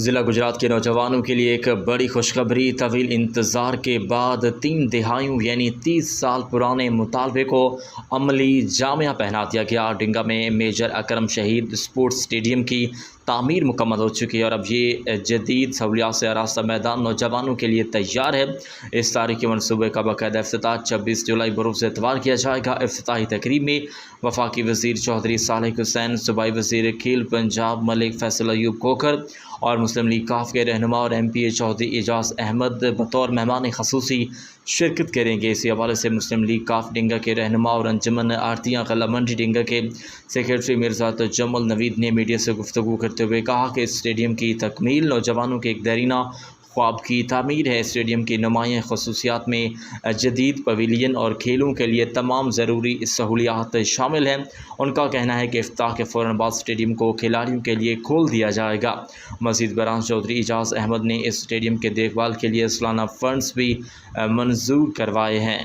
ضلع گجرات کے نوجوانوں کے لیے ایک بڑی خوشخبری۔ طویل انتظار کے بعد 3 دہائیوں یعنی 30 سال پرانے مطالبے کو عملی جامہ پہنا دیا گیا۔ ڈنگا میں میجر اکرم شہید اسپورٹس اسٹیڈیم کی تعمیر مکمل ہو چکی ہے اور اب یہ جدید سہولیات سے آراستہ میدان نوجوانوں کے لیے تیار ہے۔ اس تاریخی منصوبے کا باقاعدہ افتتاح 26 جولائی بروز اتوار کیا جائے گا۔ افتتاحی تقریب میں وفاقی وزیر چودھری صالح حسین، صوبائی وزیر کھیل پنجاب ملک فیصل ایوب کھوکھر اور مسلم لیگ کاف کے رہنما اور ایم پی اے چودھری اعجاز احمد بطور مہمان خصوصی شرکت کریں گے۔ اسی حوالے سے مسلم لیگ کاف ڈنگا کے رہنما اور انجمن آرتیاں غلہ منڈی ڈنگا کے سیکریٹری مرزا تجمل نوید نے میڈیا سے گفتگو کرتے ہوئے کہا کہ اس اسٹیڈیم کی تکمیل نوجوانوں کے ایک دیرینہ خواب کی تعمیر ہے۔ اسٹیڈیم کی نمایاں خصوصیات میں جدید پویلین اور کھیلوں کے لیے تمام ضروری سہولیات شامل ہیں۔ ان کا کہنا ہے کہ افتتاح کے فوراً بعد اسٹیڈیم کو کھلاڑیوں کے لیے کھول دیا جائے گا۔ مزید برآں چودھری اعجاز احمد نے اس اسٹیڈیم کے دیکھ بھال کے لیے سالانہ فنڈز بھی منظور کروائے ہیں۔